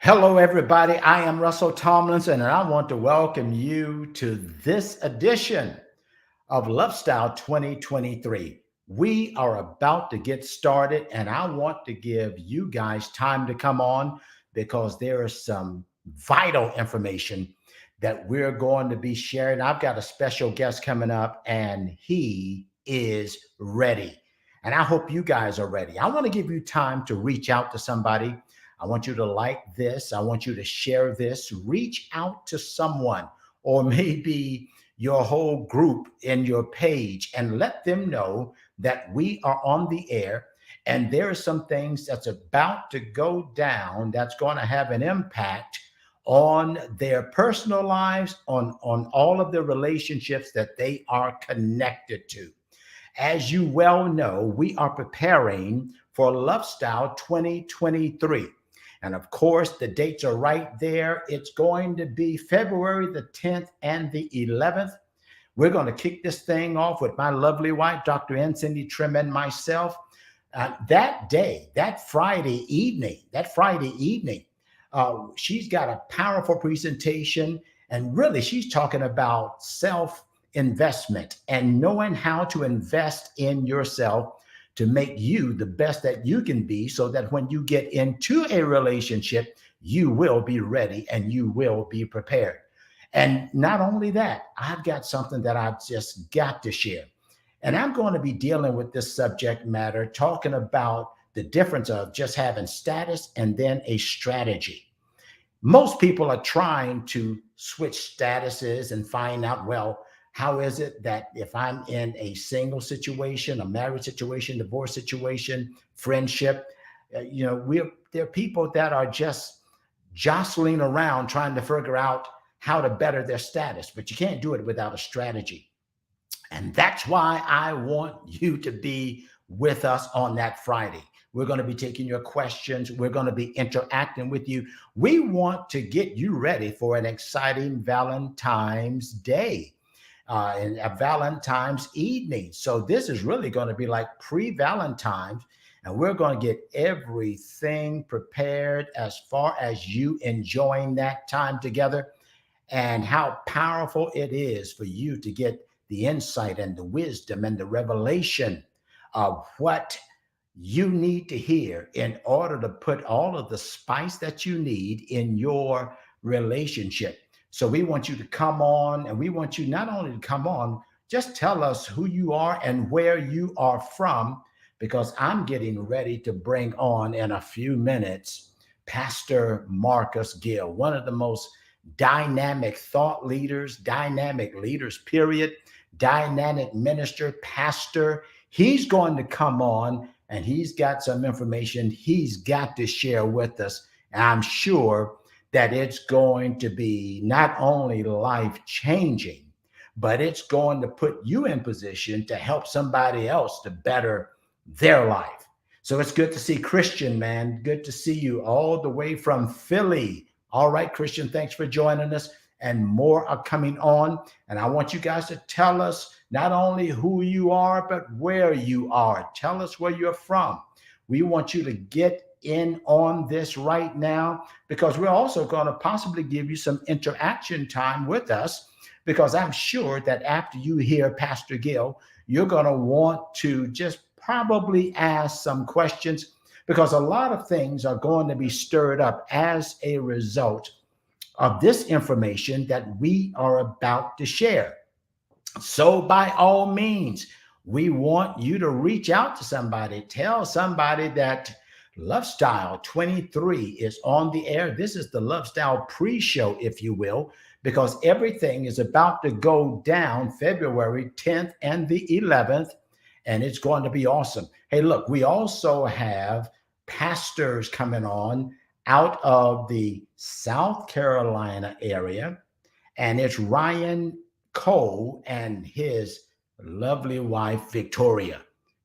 Hello, everybody. I am Russell Tomlinson, and I want to welcome you to this edition of LoveStyle 2023. We are about to get started, and I want to give you guys time to come on because there is some vital information that we're going to be sharing. I've got a special guest coming up, and he is ready. And I hope you guys are ready. I want to give you time to reach out to somebody. I want you to like this. I want you to share this. Reach out to someone or maybe your whole group in your page and let them know that we are on the air and there are some things that's about to go down that's going to have an impact on their personal lives, on all of the relationships that they are connected to. As you well know, we are preparing for LoveStyle 2023. And of course, the dates are right there. It's going to be February the 10th and the 11th. We're going to kick this thing off with my lovely wife, Dr. N. Cindy Trim, and myself. That day, that Friday evening, she's got a powerful presentation. And really, she's talking about self-investment and knowing how to invest in yourself to make you the best that you can be so that when you get into a relationship, you will be ready and you will be prepared. And not only that, I've got something that I've just got to share. And I'm going to be dealing with this subject matter, talking about the difference of just having status and then a strategy. Most people are trying to switch statuses and find out, well, how is it that if I'm in a single situation, a marriage situation, divorce situation, friendship, there are people that are just jostling around trying to figure out how to better their status, but you can't do it without a strategy. And that's why I want you to be with us on that Friday. We're going to be taking your questions. We're going to be interacting with you. We want to get you ready for an exciting Valentine's Day. And a Valentine's evening. So this is really going to be like pre-Valentine's, and we're going to get everything prepared as far as you enjoying that time together and how powerful it is for you to get the insight and the wisdom and the revelation of what you need to hear in order to put all of the spice that you need in your relationship. So we want you to come on, and we want you not only to come on, just tell us who you are and where you are from, because I'm getting ready to bring on in a few minutes Pastor Marcus Gill, one of the most dynamic thought leaders, period, dynamic minister, pastor. He's going to come on and he's got some information he's got to share with us. And I'm sure that it's going to be not only life changing, but it's going to put you in position to help somebody else to better their life. So it's good to see Christian, man. Good to see you all the way from Philly. All right, Christian, thanks for joining us. And more are coming on. And I want you guys to tell us not only who you are, but where you are. Tell us where you're from. We want you to get in on this right now, because we're also going to possibly give you some interaction time with us, because I'm sure that after you hear Pastor Gill, you're going to want to just probably ask some questions, because a lot of things are going to be stirred up as a result of this information that we are about to share. So by all means, we want you to reach out to somebody, tell somebody that LoveStyle 23 is on the air. This is the LoveStyle pre-show, if you will, because everything is about to go down February 10th and the 11th, and it's going to be awesome. Hey, look, we also have pastors coming on out of the South Carolina area, and it's Ryan Cole and his lovely wife, Victoria.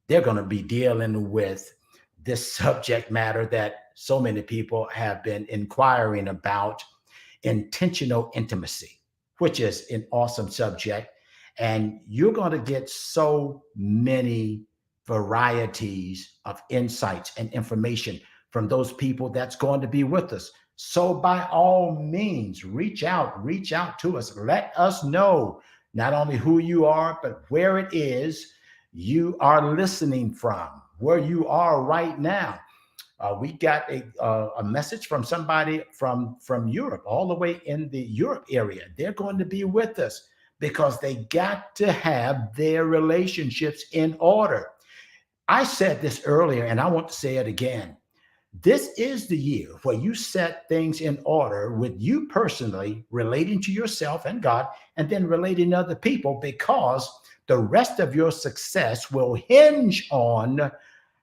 They're going to be dealing with this subject matter that so many people have been inquiring about, intentional intimacy, which is an awesome subject. And you're going to get so many varieties of insights and information from those people that's going to be with us. So by all means, reach out to us. Let us know not only who you are, but where it is you are listening from, where you are right now. We got a message from somebody from Europe, all the way in the Europe area. They're going to be with us because they got to have their relationships in order. I said this earlier, and I want to say it again. This is the year where you set things in order with you personally, relating to yourself and God, and then relating to other people, because the rest of your success will hinge on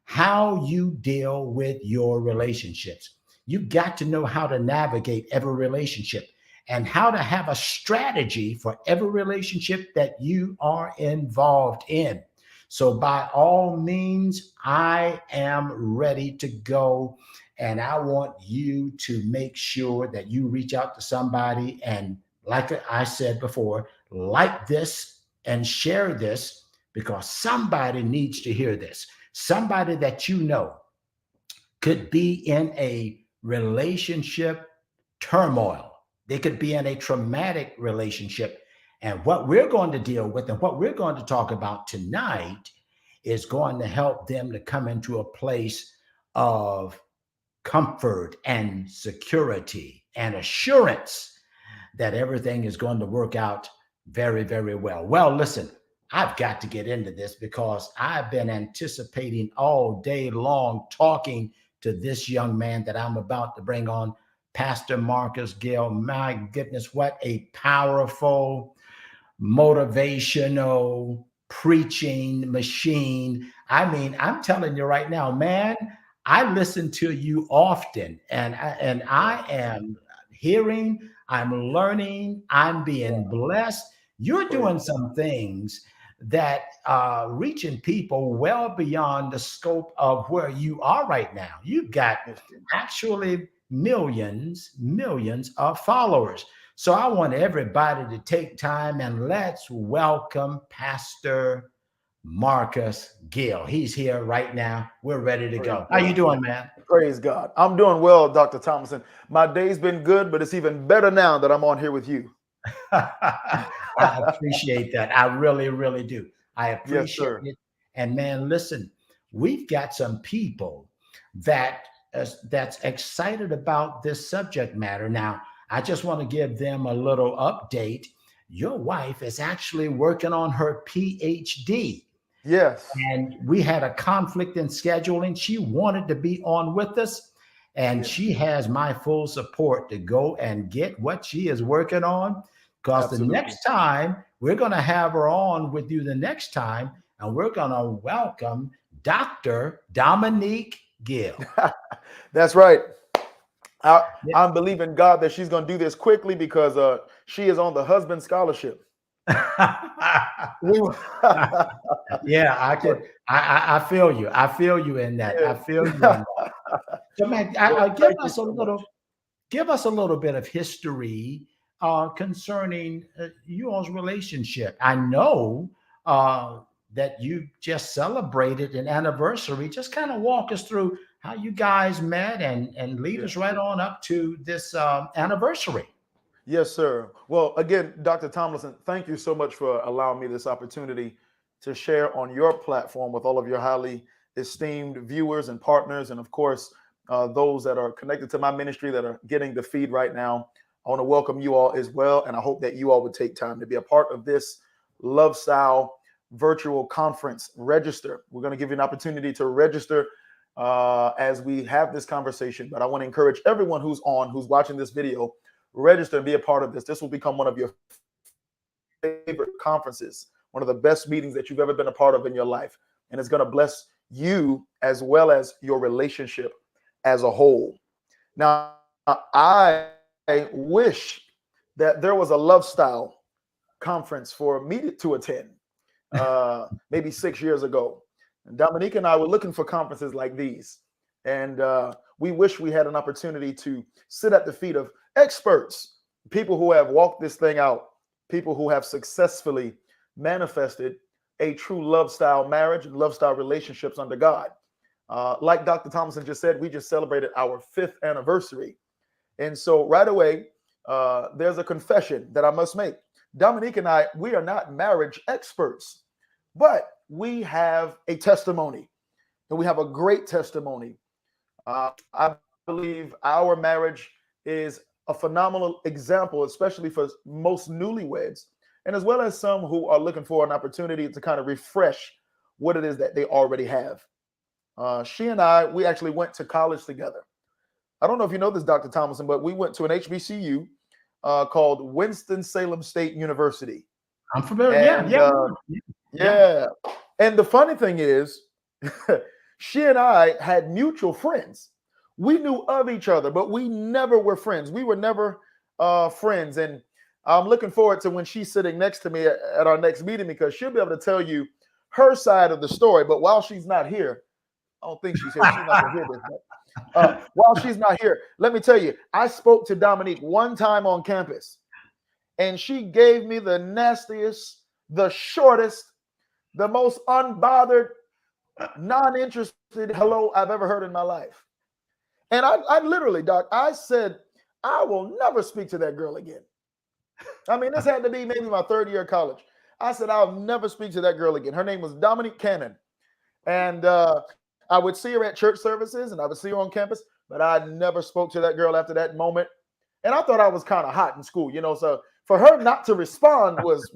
how you deal with your relationships. You got to know how to navigate every relationship and how to have a strategy for every relationship that you are involved in. So, by all means, I am ready to go. And I want you to make sure that you reach out to somebody. And, like I said before, like this and share this, because somebody needs to hear this. Somebody that you know could be in a relationship turmoil. They could be in a traumatic relationship. And what we're going to deal with and what we're going to talk about tonight is going to help them to come into a place of comfort and security and assurance that everything is going to work out very, very well. Well, listen, I've got to get into this because I've been anticipating all day long talking to this young man that I'm about to bring on, Pastor Marcus Gill. My goodness, what a powerful, motivational preaching machine. I mean, I'm telling you right now, man, I listen to you often, and I am hearing, I'm learning, I'm being blessed. You're doing some things that reaching people well beyond the scope of where you are right now. You've got actually millions of followers. So I want everybody to take time and let's welcome Pastor Marcus Gill. He's here right now. We're ready to go. How you doing, man? Praise God. I'm doing well, Dr. Tomlinson. My day's been good, but it's even better now that I'm on here with you. I appreciate that. I really, really do. I Yes, appreciate sir. it. And man, listen, we've got some people that that's excited about this subject matter. Now, I just want to give them a little update. Your wife is actually working on her PhD. Yes. And we had a conflict in scheduling. She wanted to be on with us, and Yes. she has my full support to go and get what she is working on. Because the Absolutely. next time we're going to have her on with you, the next time, and we're going to welcome Dr. Dominique Gill. That's right. Yeah. I'm believing God that she's going to do this quickly because she is on the husband scholarship. We, Yeah, I could. I feel you. I feel you in that. I feel you in that. So, man, well, give thank you us a so much. little. Give us a little bit of history concerning you all's relationship. I know that you just celebrated an anniversary. Just kind of walk us through how you guys met and lead Yeah. us right on up to this anniversary. Yes, sir. Well, again, Dr. Tomlinson, thank you so much for allowing me this opportunity to share on your platform with all of your highly esteemed viewers and partners, and of course, those that are connected to my ministry that are getting the feed right now. I want to welcome you all as well, and I hope that you all would take time to be a part of this LoveStyle virtual conference. Register. We're going to give you an opportunity to register as we have this conversation, but I want to encourage everyone who's watching this video, register and be a part of this. This will become one of your favorite conferences, one of the best meetings that you've ever been a part of in your life. And it's going to bless you as well as your relationship as a whole. Now, I wish that there was a LoveStyle conference for me to attend maybe 6 years ago. And Dominique and I were looking for conferences like these. And we wish we had an opportunity to sit at the feet of experts, people who have walked this thing out, people who have successfully manifested a true LoveStyle marriage and LoveStyle relationships under God. Like Dr. Thompson just said, we just celebrated our 5th anniversary. And so right away, there's a confession that I must make. Dominique and I, we are not marriage experts, but we have a testimony, and we have a great testimony. I believe our marriage is a phenomenal example, especially for most newlyweds, and as well as some who are looking for an opportunity to kind of refresh what it is that they already have. She and I, we actually went to college together. I don't know if you know this, Dr. Tomlinson, but we went to an HBCU called Winston-Salem State University. I'm familiar. And, yeah. And the funny thing is, she and I had mutual friends. We knew of each other, but we never were friends. We were never friends. And I'm looking forward to when she's sitting next to me at our next meeting, because she'll be able to tell you her side of the story. But while she's not here, I don't think she's here. She's not going to hear this. While she's not here, let me tell you, I spoke to Dominique one time on campus, and she gave me the nastiest, the shortest, the most unbothered, non-interested hello I've ever heard in my life. And I literally, Doc, I said, I will never speak to that girl again. I mean, this had to be maybe my third year of college. I said, I'll never speak to that girl again. Her name was Dominique Cannon. And I would see her at church services, and I would see her on campus, but I never spoke to that girl after that moment. And I thought I was kind of hot in school, you know, so for her not to respond was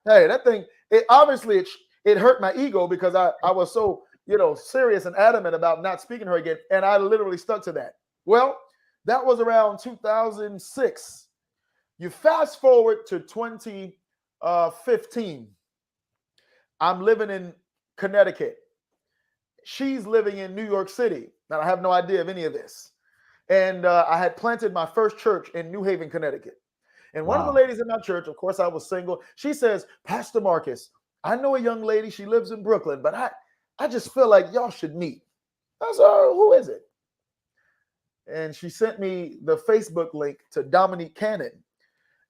hey, that thing, it obviously it hurt my ego, because I was so, you know, serious and adamant about not speaking to her again. And I literally stuck to that. Well, that was around 2006. You fast forward to 2015. I'm living in Connecticut. She's living in New York City. And I have no idea of any of this. And I had planted my first church in New Haven, Connecticut. And one of the ladies in my church, of course, I was single. She says, Pastor Marcus, I know a young lady. She lives in Brooklyn, but I just feel like y'all should meet. I said, who is it? And she sent me the Facebook link to Dominique Cannon.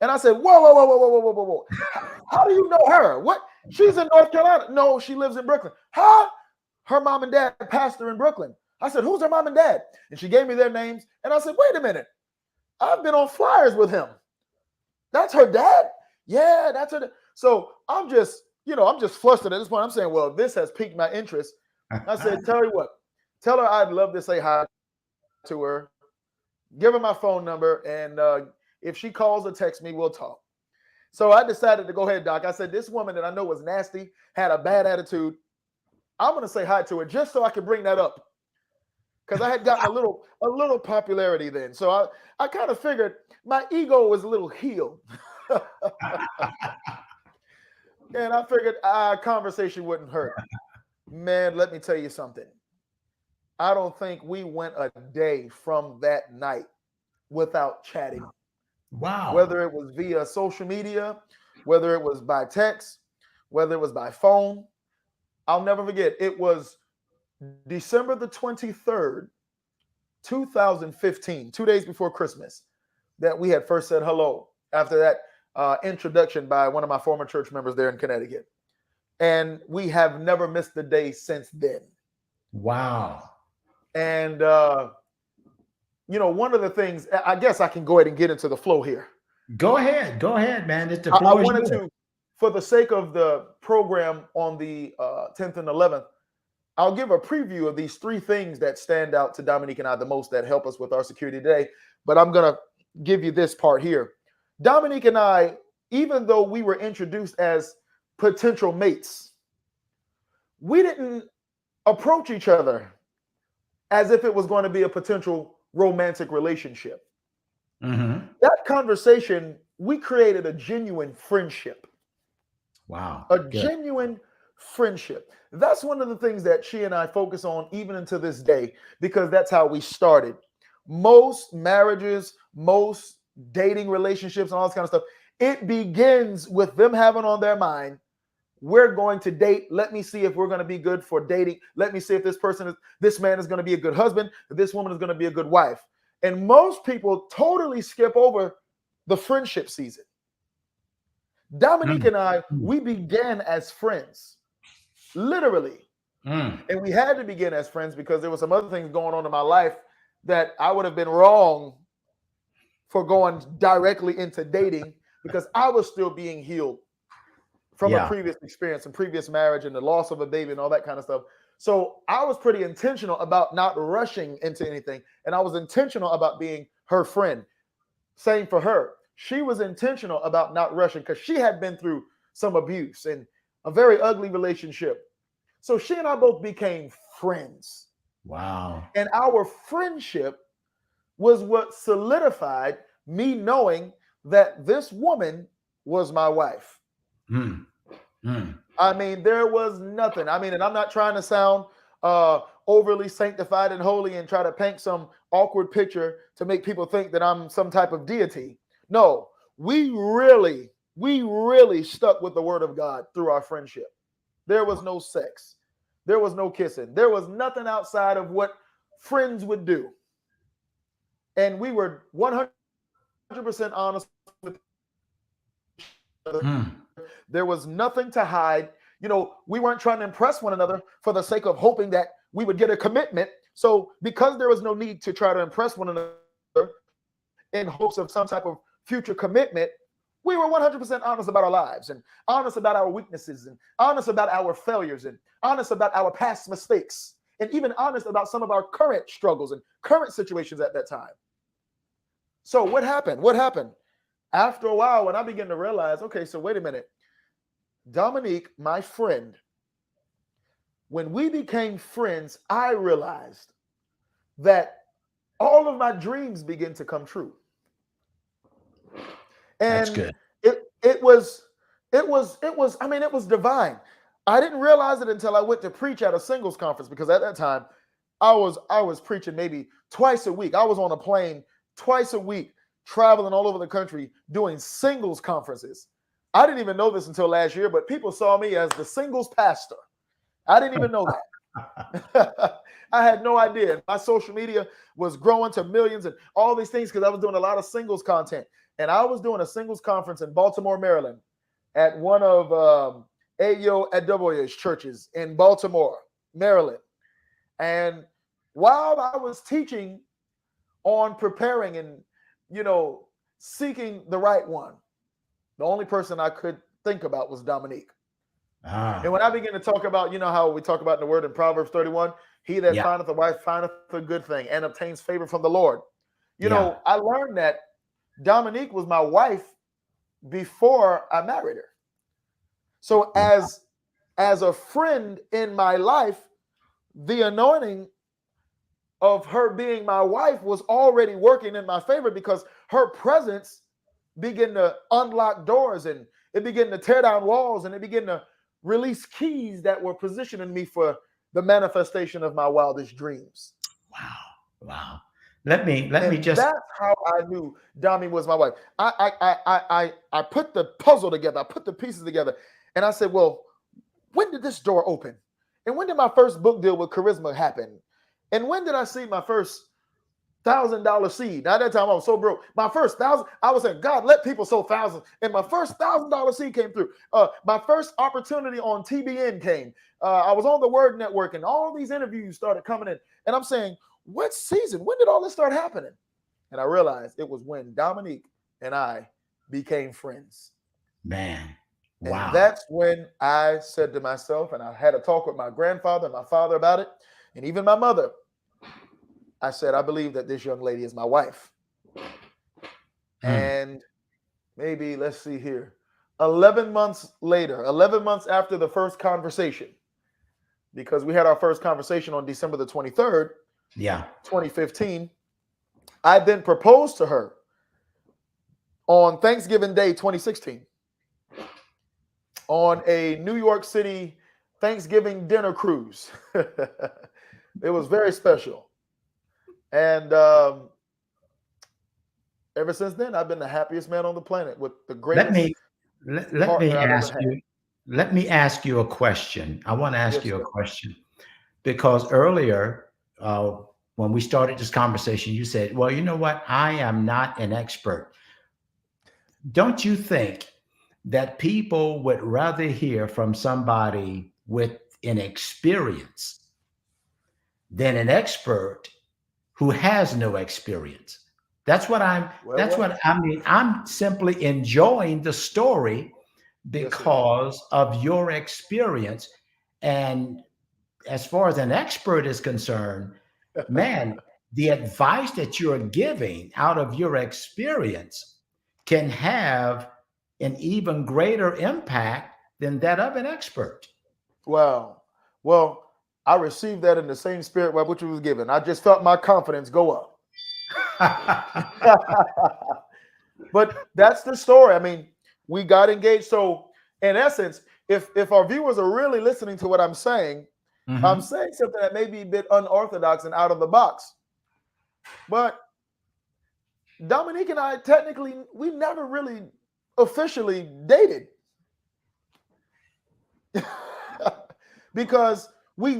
And I said, whoa. How do you know her? What? She's in North Carolina. No, she lives in Brooklyn. Huh? Her mom and dad pastor in Brooklyn. I said, who's her mom and dad? And she gave me their names. And I said, wait a minute. I've been on flyers with him. That's her dad? Yeah, that's her. So I'm just flustered at this point. I'm saying, well, this has piqued my interest. I said, tell her what. Tell her I'd love to say hi to her. Give her my phone number. And if she calls or texts me, we'll talk. So I decided to go ahead, Doc. I said, this woman that I know was nasty, had a bad attitude. I'm going to say hi to her just so I can bring that up, because I had gotten a little popularity then. So I kind of figured my ego was a little healed. And I figured our conversation wouldn't hurt. Man, let me tell you something. I don't think we went a day from that night without chatting. Wow. Whether it was via social media, whether it was by text, whether it was by phone. I'll never forget. It was December the 23rd, 2015, 2 days before Christmas, that we had first said hello after that introduction by one of my former church members there in Connecticut. And we have never missed a day since then. Wow. And, you know, one of the things, I guess I can go ahead and get into the flow here. Go ahead, man. It's the I floor is wanted yours. to, for the sake of the program on the 10th and 11th, I'll give a preview of these three things that stand out to Dominique and I the most that help us with our security today. But I'm going to give you this part here. Dominique and I, even though we were introduced as potential mates, we didn't approach each other as if it was going to be a potential romantic relationship. Mm-hmm. That conversation, we created a genuine friendship. Wow. A genuine friendship. That's one of the things that she and I focus on even until this day, because that's how we started. Most marriages, most dating relationships and all this kind of stuff, it begins with them having on their mind, we're going to date. Let me see if we're going to be good for dating. Let me see if this man is going to be a good husband, if this woman is going to be a good wife. And most people totally skip over the friendship season. Dominique and I, we began as friends, literally. And we had to begin as friends because there were some other things going on in my life that I would have been wrong for going directly into dating because I was still being healed from a previous experience and previous marriage and the loss of a baby and all that kind of stuff. So I was pretty intentional about not rushing into anything. And I was intentional about being her friend. Same for her. She was intentional about not rushing because she had been through some abuse and a very ugly relationship. So she and I both became friends. Wow. And our friendship was what solidified me knowing that this woman was my wife. I mean, there was nothing. I mean, and I'm not trying to sound overly sanctified and holy and try to paint some awkward picture to make people think that I'm some type of deity. No, we really stuck with the word of God through our friendship. There was no sex. There was no kissing. There was nothing outside of what friends would do. And we were 100% honest with each other. There was nothing to hide. You know, we weren't trying to impress one another for the sake of hoping that we would get a commitment. So because there was no need to try to impress one another in hopes of some type of future commitment, we were 100% honest about our lives and honest about our weaknesses and honest about our failures and honest about our past mistakes and even honest about some of our current struggles and current situations at that time. So what happened? What happened? After a while, when I began to realize, okay, so wait a minute, Dominique, my friend, when we became friends, I realized that all of my dreams began to come true. And that's good. It was divine. I didn't realize it until I went to preach at a singles conference, because at that time I was preaching maybe twice a week. I was on a plane twice a week, traveling all over the country doing singles conferences. I didn't even know this until last year, but people saw me as the singles pastor. I didn't even know that. I had no idea. My social media was growing to millions and all these things because I was doing a lot of singles content. And I was doing a singles conference in Baltimore, Maryland, at one of Ayo Adeboye's churches in Baltimore, Maryland. And while I was teaching on preparing and, seeking the right one, the only person I could think about was Dominique. And when I began to talk about, how we talk about in the word in Proverbs 31, he that findeth a wife findeth a good thing and obtains favor from the Lord. I learned that Dominique was my wife before I married her. So as a friend in my life, the anointing of her being my wife was already working in my favor, because her presence began to unlock doors and it began to tear down walls and it began to release keys that were positioning me for the manifestation of my wildest dreams. Wow. Let me just. That's how I knew Dami was my wife. I put the puzzle together. I put the pieces together, and I said, well, when did this door open? And when did my first book deal with Charisma happen? And when did I see my first $1,000 seed? Now, at that time, I was so broke. My first 1,000, I was saying, God, let people sow thousands. And my first $1,000 seed came through. My first opportunity on TBN came. I was on the Word Network, and all these interviews started coming in. And I'm saying, what season? When did all this start happening? And I realized it was when Dominique and I became friends. Man, wow. And that's when I said to myself, and I had a talk with my grandfather and my father about it, and even my mother. I said, I believe that this young lady is my wife. And maybe, let's see here, 11 months later, 11 months after the first conversation, because we had our first conversation on December the 23rd, 2015, I then proposed to her on Thanksgiving Day 2016 on a New York City Thanksgiving dinner cruise. It was very special. And ever since then, I've been the happiest man on the planet with the greatest. Let me ask you a question. I want to ask you a question, because earlier, when we started this conversation, you said, well, you know what? I am not an expert. Don't you think that people would rather hear from somebody with an experience than an expert who has no experience? That's what I'm, Well, that's well. what I mean. I'm simply enjoying the story Yes, sir. because of your experience. And as far as an expert is concerned, man, the advice that you're giving out of your experience can have an even greater impact than that of an expert. Wow. Well, I received that in the same spirit by which it was given. I just felt my confidence go up. But that's the story. I mean, we got engaged. So, in essence, if our viewers are really listening to what I'm Mhm. saying something that may be a bit unorthodox and out of the box. But Dominique and I technically we never really officially dated because we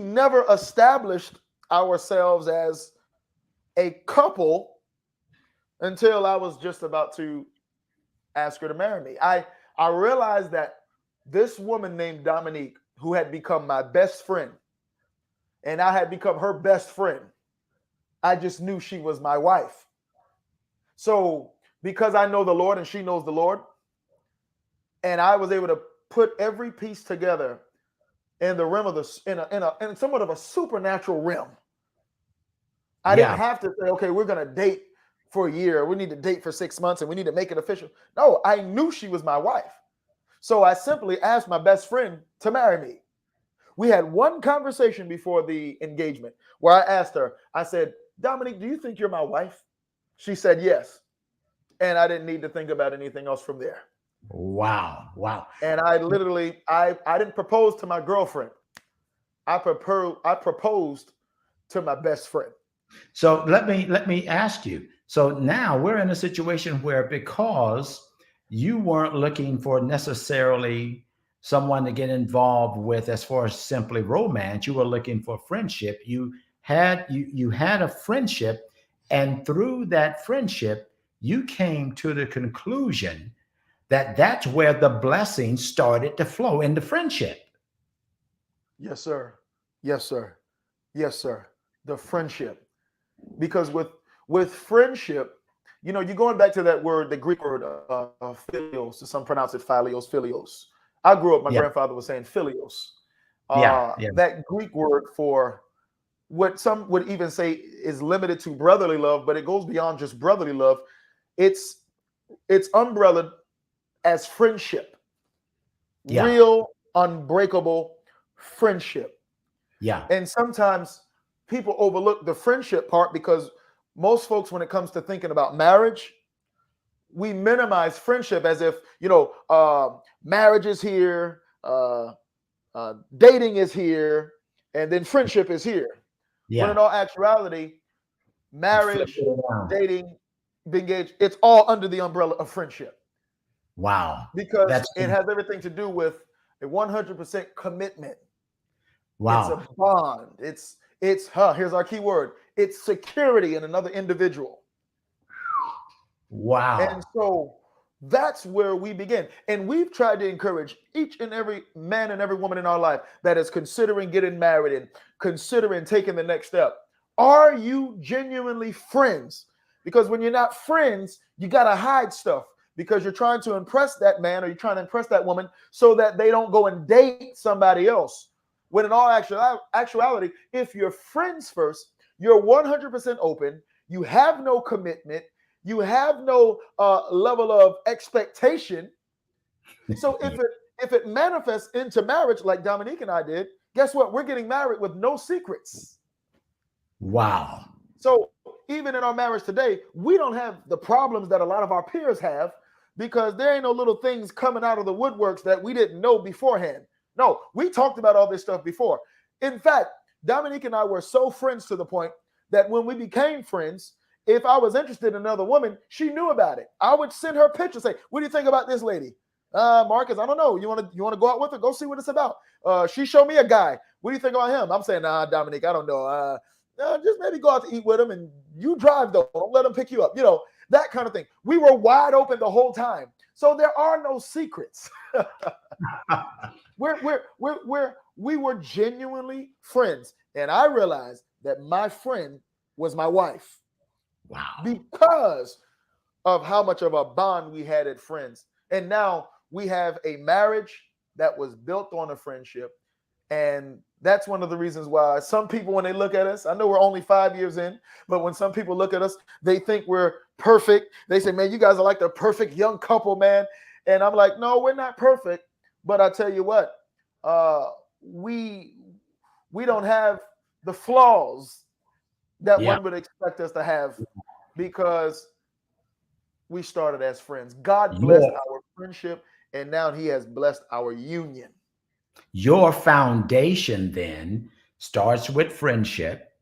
established ourselves as a couple until I was just about to ask her to marry me. I realized that this woman named Dominique, who had become my best friend, and I had become her best friend, I just knew she was my wife. So because I know the Lord and she knows the Lord, and I was able to put every piece together in the realm of in somewhat of a supernatural realm. I didn't Yeah. have to say, okay, we're gonna date for a year. We need to date for 6 months and we need to make it official. No, I knew she was my wife. So I simply asked my best friend to marry me. We had one conversation before the engagement where I asked her, I said, Dominique, do you think you're my wife? She said yes. And I didn't need to think about anything else from there. Wow. Wow. And I literally, I didn't propose to my girlfriend. I proposed to my best friend. So let me ask you. So now we're in a situation where, because you weren't looking for necessarily someone to get involved with as far as simply romance, you were looking for friendship. You had a friendship, and through that friendship, you came to the conclusion that that's where the blessings started to flow in the friendship. Yes, sir. Yes, sir. Yes, sir. The friendship. Because with friendship, you're going back to that word, the Greek word philios. Some pronounce it philios, philios. I grew up, my Yeah, grandfather was saying philios. yeah, yeah, That Greek word for what some would even say is limited to brotherly love, but it goes beyond just brotherly love. It's it's umbrellaed as friendship, yeah, real, unbreakable friendship. yeah, And sometimes people overlook the friendship part because most folks, when it comes to thinking about marriage, we minimize friendship as if, marriage is here, dating is here, and then friendship is here. When in yeah. all actuality, You flip marriage, it around. dating, being engaged, it's all under the umbrella of friendship Wow. because That's it has everything to do with a 100% commitment. It's a wow. bond. Here's our key word. It's security in another individual. And Wow. so that's where we begin. And we've tried to encourage each and every man and every woman in our life that is considering getting married and considering taking the next step. Are you genuinely friends? Because when you're not friends, you got to hide stuff because you're trying to impress that man or you're trying to impress that woman so that they don't go and date somebody else. When in all actuality, if you're friends first, you're 100% open, you have no commitment, you have no level of expectation. So if it manifests into marriage like Dominique and I did, guess what? We're getting married with no secrets. Wow. So even in our marriage today, we don't have the problems that a lot of our peers have because there ain't no little things coming out of the woodworks that we didn't know beforehand. No, we talked about all this stuff before. In fact, Dominique and I were so friends to the point that when we became friends, if I was interested in another woman, she knew about it. I would send her pictures, say, "What do you think about this lady?" Marcus, I don't know. You want to go out with her? Go see what it's about. She showed me a guy. What do you think about him? I'm saying, nah, Dominique, I don't know. Just maybe go out to eat with him and you drive though. Don't let him pick you up. That kind of thing. We were wide open the whole time. So there are no secrets. We were genuinely friends. And I realized that my friend was my wife. Wow. because of how much of a bond we had as friends. And now we have a marriage that was built on a friendship. And that's one of the reasons why some people, when they look at us, I know we're only 5 years in, but when some people look at us, they think we're perfect. They say, man, you guys are like the perfect young couple, man. And I'm like, no, we're not perfect. But I tell you what, we don't have the flaws that Yeah. one would expect us to have because we started as friends. God blessed Your our friendship, and now He has blessed our union. your foundation then starts with friendship,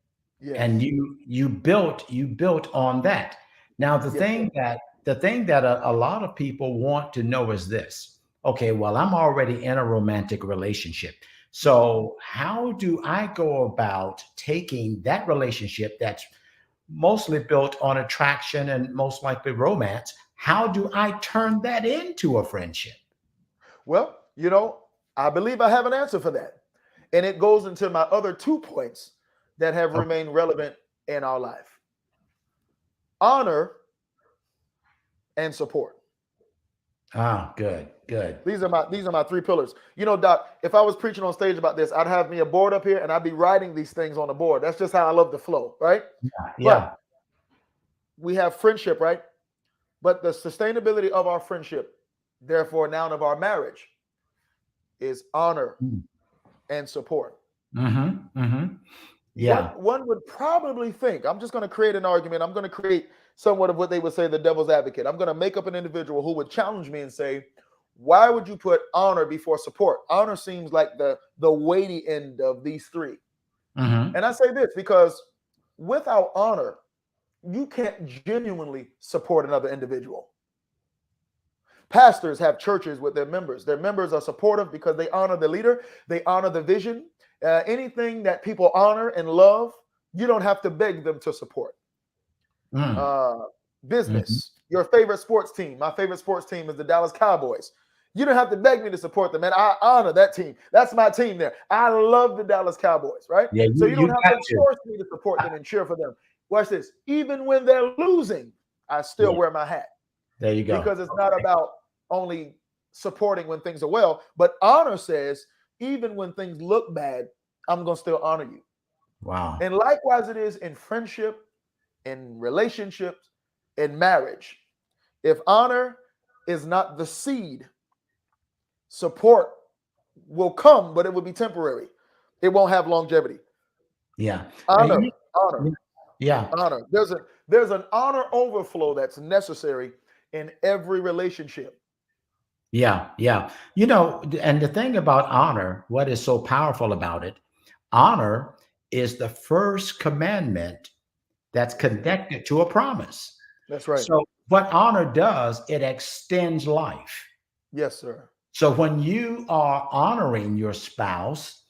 and Yes. you built on that. Now Yes, sir. the thing that a lot of people want to know is this. Okay, well, I'm already in a romantic relationship. Mhm. So how do I go about taking that relationship that's mostly built on attraction and most likely romance? How do I turn that into a friendship? Well, I believe I have an answer for that. And it goes into my other 2 points that have Okay. remained relevant in our life: honor and support. Ah, good, good. These are my 3 pillars. Doc, if I was preaching on stage about this, I'd have me a board up here and I'd be writing these things on the board. That's just how I love the flow, right? But Yeah. we have friendship, right? But the sustainability of our friendship, therefore, now of our marriage, is honor and support. Mm-hmm. Mm-hmm. One Yeah. one would probably think, I'm just going to create an argument. I'm going to create somewhat of what they would say the devil's advocate. I'm going to make up an individual who would challenge me and say, why would you put honor before support? Honor seems like the weighty end of these three. Mm-hmm. And I say this because without honor, you can't genuinely support another individual. Pastors have churches with their members. Their members are supportive because they honor the leader, they honor the vision. Anything that people honor and love, you don't have to beg them to support. Mm. Uh, Mm-hmm. Business, your favorite sports team. My favorite sports team is the Dallas Cowboys. You don't have to beg me to support them, man. I honor that team. That's my team there. I love the Dallas Cowboys, right? Yeah, So you you don't you have got to to. force me to support them and cheer for them. Watch this. Even when they're losing, I still Yeah, wear my hat there you go. because it's not about only supporting when things are well, but honor says, even when things look bad, I'm going to still honor you. Wow. And likewise, it is in friendship, in relationships, in marriage. If honor is not the seed, support will come, but it will be temporary. It won't have longevity. Yeah. Honor, honor, Yeah. honor. There's an honor overflow that's necessary in every relationship. Yeah. Yeah. And the thing about honor, what is so powerful about it, honor is the first commandment that's Yes, it is. connected to a promise. That's right. So what honor does, it extends life. Yes, sir. So when you are honoring your spouse,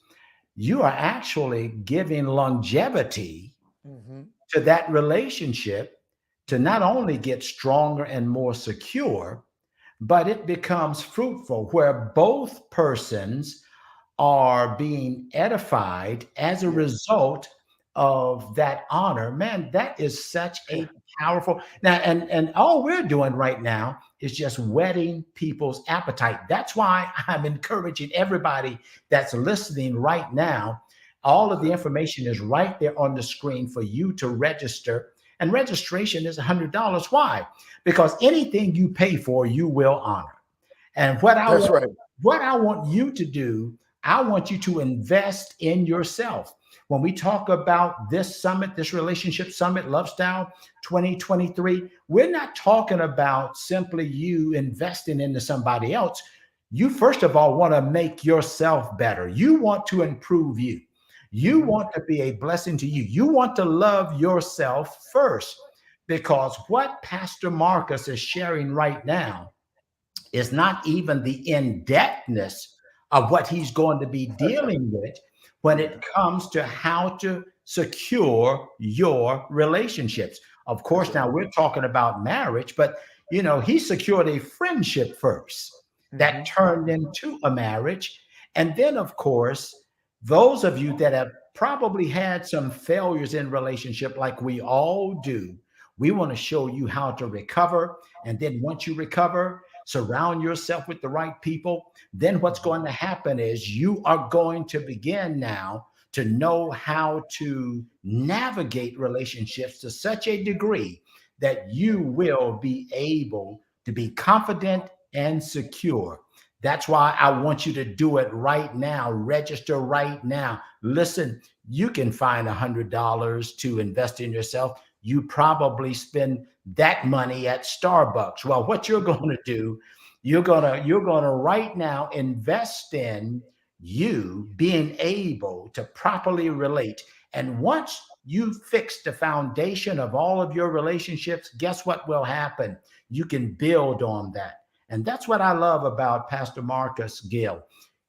you are actually giving longevity Hmm. to that relationship to not only get stronger and more secure, but it becomes fruitful where both persons are being edified as a Yes. result of that honor. Man, that is such a powerful now, and all we're doing right now is just whetting people's appetite. That's why I'm encouraging everybody that's listening right now. All Yes, of the sir. information is right there on the screen for you to register. And registration is $100. Why? Because anything you pay for, you will honor. And That's right. what I want you to do, I want you to invest in yourself. When we talk about this summit, this relationship summit, LoveStyle 2023, we're not talking about simply you investing into somebody else. You, first of all, want to make yourself better. You want to improve you. You Hmm. want to be a blessing to you. You want to love yourself first because what Pastor Marcus is sharing right now is not even the in-depthness of what he's going to be dealing with when Yeah, it comes to how to secure your relationships. Of that's course, right. now we're talking about marriage, but he secured a friendship first that Hmm. turned into a marriage. And then, of course, those of you that have probably had some failures in relationship like we all do, We want to show you how to recover. And then once you recover, surround yourself with the right people. Then what's going to happen is you are going to begin now to know how to navigate relationships to such a degree that you will be able to be confident and secure. That's why I want you to do it right now. Register right now. Listen, you can find $100 to invest in yourself. You probably spend that money at Starbucks. Well, what you're going to do, you're going to right now invest in you being able to properly relate. And once you fix the foundation of all of your relationships, guess what will happen? You can build on that. And that's what I love about Pastor Marcus Gill.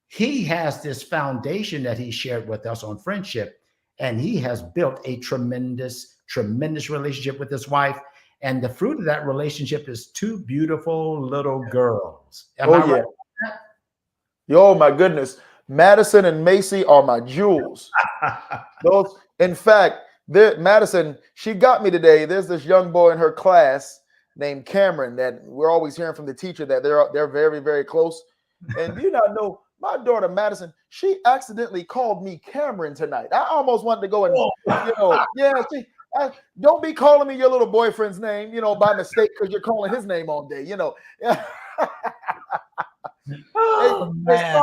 He has this foundation that he shared with us on friendship, and he has built a tremendous, tremendous relationship with his wife. And the fruit of that relationship is two beautiful little girls. Am I Oh yeah. right? Oh my goodness. Madison and Macy are my jewels. Those, in fact, Madison, she got me today. There's this young boy in her class named Cameron that we're always hearing from the teacher that they're very, very close. And you not know, my daughter Madison, she accidentally called me Cameron tonight. I almost wanted to go and, don't be calling me your little boyfriend's name, by mistake because you're calling his name all day, Oh, man.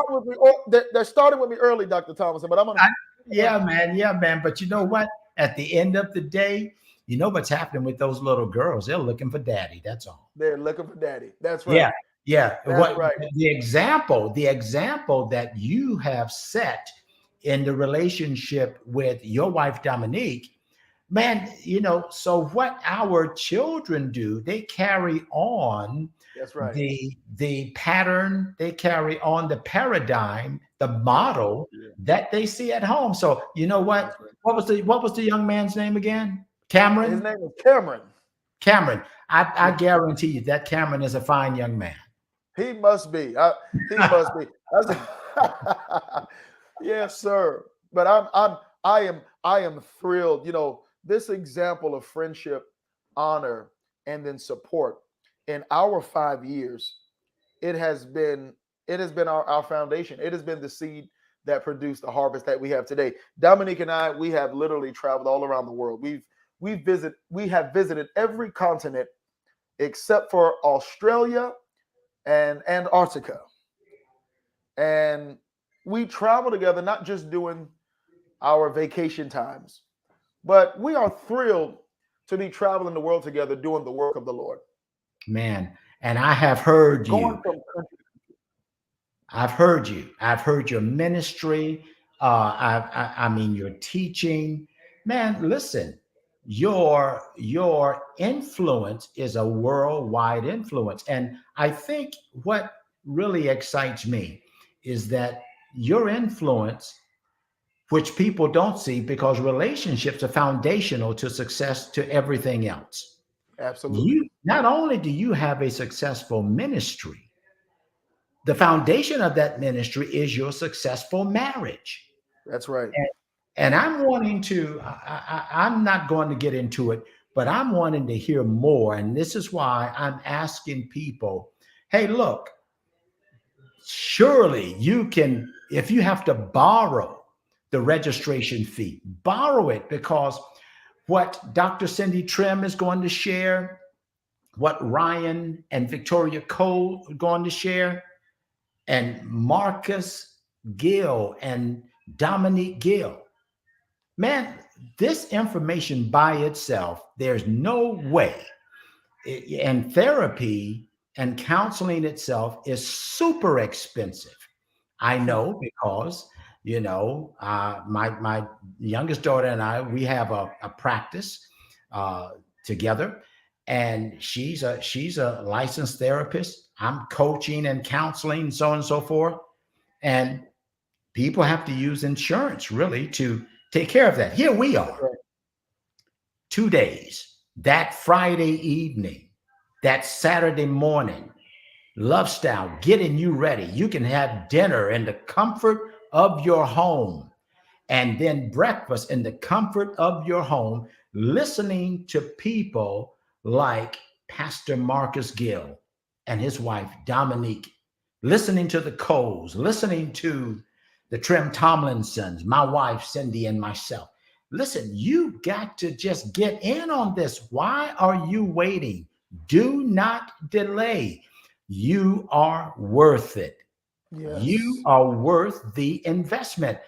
They're starting with me early, Dr. Tomlinson, but I'm gonna. Yeah, man. But you know what? At the end of the day, you know what's happening with those little girls? They're looking for daddy. That's all. They're looking for daddy. That's right. Yeah. That's right. The example that you have set in the relationship with your wife, Dominique, man, so what our children do, they carry on That's right. the pattern, they carry on the paradigm, the model that they see at home. So you know what? What was the young man's name again? Cameron? His name is Cameron. Cameron. I guarantee you that Cameron is a fine young man. He must be. He must be. Yes, sir. But I am thrilled. This example of friendship, honor, and then support in our 5 years, it has been our foundation. It has been the seed that produced the harvest that we have today. Dominique and I, we have literally traveled all around the world. We have visited every continent except for Australia and Antarctica. And we travel together, not just doing our vacation times, but we are thrilled to be traveling the world together doing the work of the Lord. Man, and I have heard Going you. from country. I've heard you. I've heard your ministry. I mean, your teaching. Man, listen, your influence is a worldwide influence. And I think what really excites me is that your influence, which people don't see because relationships are foundational to success to everything else. Absolutely. You not only do you have a successful ministry, the foundation of that ministry is your successful marriage. That's right. And I'm wanting to, I'm not going to get into it, but I'm wanting to hear more. And this is why I'm asking people, hey, look, surely you can, if you have to borrow the registration fee, borrow it, because what Dr. Cindy Trim is going to share, what Ryan and Victoria Cole are going to share, and Marcus Gill and Dominique Gill. Man, this information by itself, there's no way. And therapy and counseling itself is super expensive. I know because, my youngest daughter and I, we have a practice together, and she's a licensed therapist. I'm coaching and counseling, so on and so forth. And people have to use insurance really to take care of that. Here we are, 2 days, that Friday evening, that Saturday morning, LoveStyle, getting you ready. You can have dinner in the comfort of your home, and then breakfast in the comfort of your home. listening to people like Pastor Marcus Gill and his wife, Dominique, listening to the Coles, listening to the Trim Tomlinsons, my wife, Cindy, and myself. Listen, you got to just get in on this. Why are you waiting? Do not delay. You are worth it. You Yes. are worth the investment.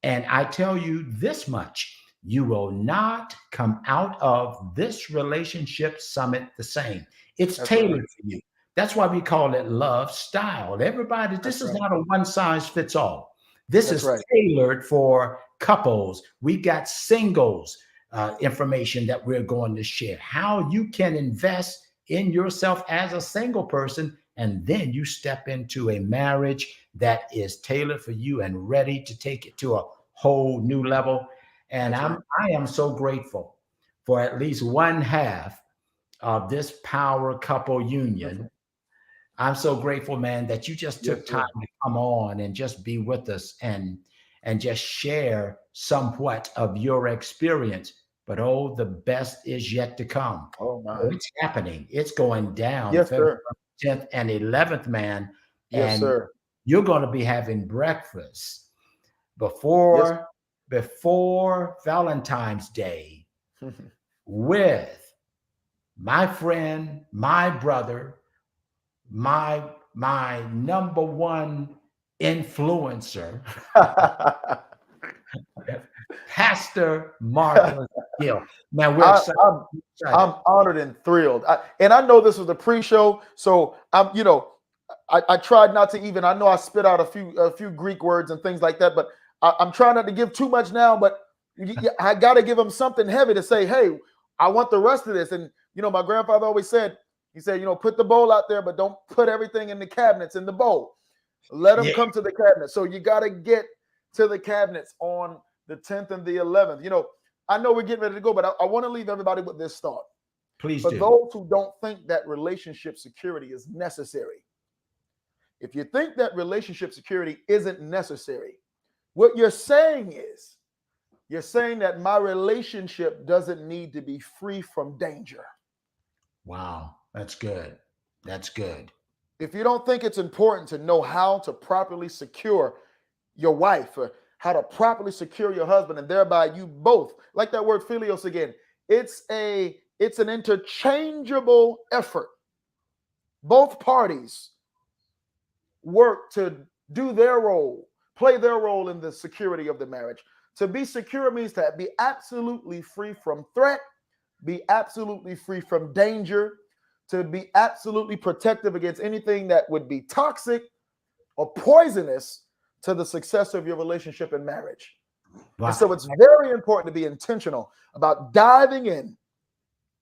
And I tell you this much, you will not come out of this relationship summit the same. It's That's right. tailored for you. That's why we call it love style. Everybody, That's this is right. not a one size fits all. This That's is right. tailored for couples. We got singles information that we're going to share. How you can invest in yourself as a single person, and then you step into a marriage that is tailored for you and ready to take it to a whole new level. And That's right. I am so grateful for at least one half of this power couple union. I'm so grateful, man, that you just Yes, took time sir. to come on and just be with us and just share somewhat of your experience. But oh, the best is yet to come. Oh Oh, my. it's happening. It's going down Yes, February sir. 10th and 11th, man. Yes, And sir. you're going to be having breakfast Yes. before Valentine's Day with my friend, my brother, my number one influencer, Pastor Marcus Gill. Man, we're I, excited. I'm Excited. I'm honored and thrilled. And I know this was the pre-show, so I tried not to even. I know I spit out a few Greek words and things like that, but I'm trying not to give too much now. But I got to give them something heavy to say. Hey, I want the rest of this. And my grandfather always said, he said, put the bowl out there, but don't put everything in the cabinets in the bowl. Let them Yeah, come to the cabinet. So you got to get to the cabinets on the 10th and the 11th. I know we're getting ready to go, but I want to leave everybody with this thought. please For do. those who don't think that relationship security is necessary, if you think that relationship security isn't necessary, what you're saying is, you're saying that my relationship doesn't need to be free from danger. Wow, that's good. That's good. If you don't think it's important to know how to properly secure your wife or how to properly secure your husband and thereby you both, like that word philios again, it's an interchangeable effort. Both parties work to do their role, play their role in the security of the marriage. To be secure means to be absolutely free from threat, be absolutely free from danger, to be absolutely protective against anything that would be toxic or poisonous to the success of your relationship and marriage. And Wow. so it's very important to be intentional about diving in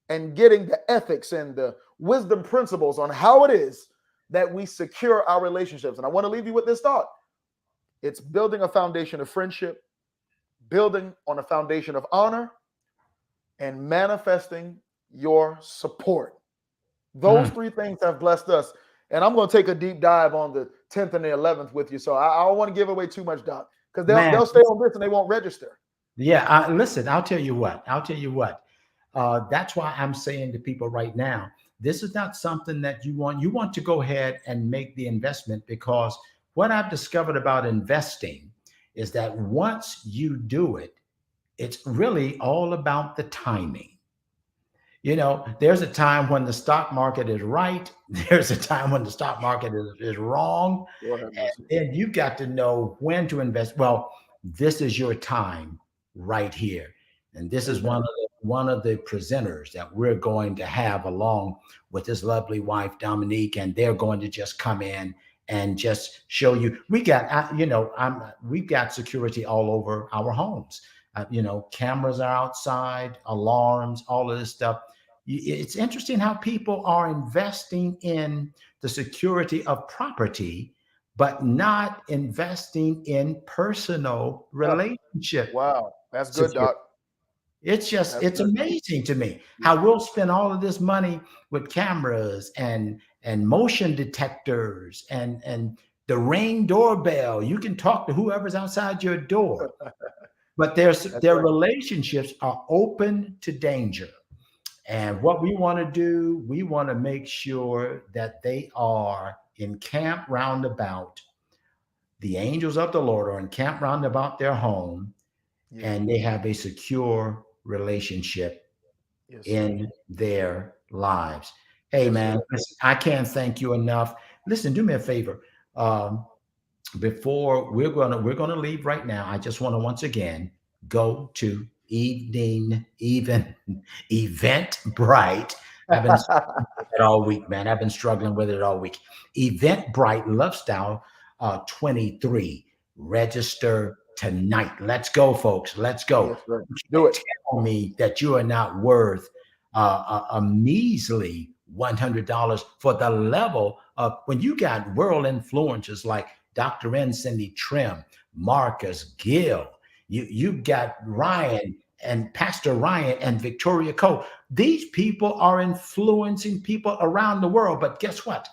and getting the ethics and the wisdom principles on how it is that we secure our relationships. And I want to leave you with this thought. It's building a foundation of friendship, building on a foundation of honor, and manifesting your support. Those Mm. three things have blessed us. And I'm going to take a deep dive on the 10th and the 11th with you. So I don't want to give away too much, Doc, because Man, they'll stay on this and they won't register. yeah, listen, I'll tell you what. I'll tell you what. That's why I'm saying to people right now, this is not something that you want. You want to go ahead and make the investment, because what I've discovered about investing is that once you do it, it's really all about the timing. There's a time when the stock market is right. There's a time when the stock market is wrong. Lord have And mercy. then you've got to know when to invest. Well, this is your time right here. And this is Amen. one of the presenters that we're going to have along with his lovely wife, Dominique, and they're going to just come in and just show you. We've got security all over our homes. Cameras are outside, alarms, all of this stuff. It's interesting how people are investing in the security of property, but not investing in personal Oh, relationship wow. That's good, security. Doc. That's It's good. amazing to me how we'll spend all of this money with cameras and motion detectors and the Ring doorbell. You can talk to whoever's outside your door. but That's their right. relationships are open to danger. And what we want to do, we want to make sure that they are encamped round about, the angels of the Lord are encamped round about their home, Yeah. and they have a secure relationship Yes, sir. in their lives. Hey, Yes, man, sir. listen, I can't thank you enough. Listen, do me a favor. Um, Before we're gonna leave right now, I just want to once again go to even Eventbrite. I've been struggling with it all week, man. I've been struggling with it all week. Eventbrite LoveStyle 23. Register tonight. Let's go, folks. Let's go. Yes, sir. You Do can't it. tell me that you are not worth a measly $100 for the level of when you got world influencers like Dr. N. Cindy Trim, Marcus Gill. You've got Ryan and Pastor Ryan and Victoria Cole. These people are influencing people around the world. But guess what?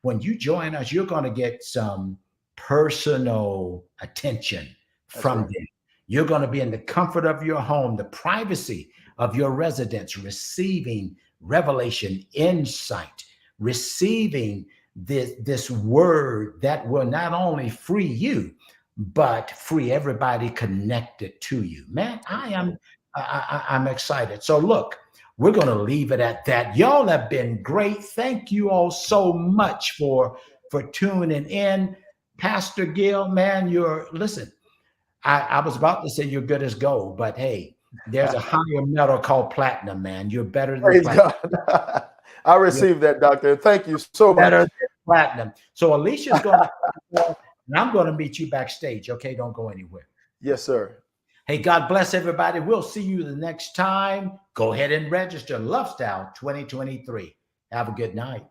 When you join us, you're going to get some personal attention That's from right. them. You're going to be in the comfort of your home, the privacy of your residence, receiving revelation, insight, receiving this word that will not only free you, but free everybody connected to you. Man, That's right. I'm excited. So look, we're going to leave it at that. Y'all have been great. Thank you all so much for tuning in. Pastor Gill, man, listen. I was about to say you're good as gold, but hey, there's a higher metal called platinum, man. You're better than Praise platinum. God. I You're received that, doctor. Thank you so better much. than platinum. So Alicia's going to, and I'm going to meet you backstage. Okay, don't go anywhere. Yes, sir. Hey, God bless everybody. We'll see you the next time. Go ahead and register LoveStyle 2023. Have a good night.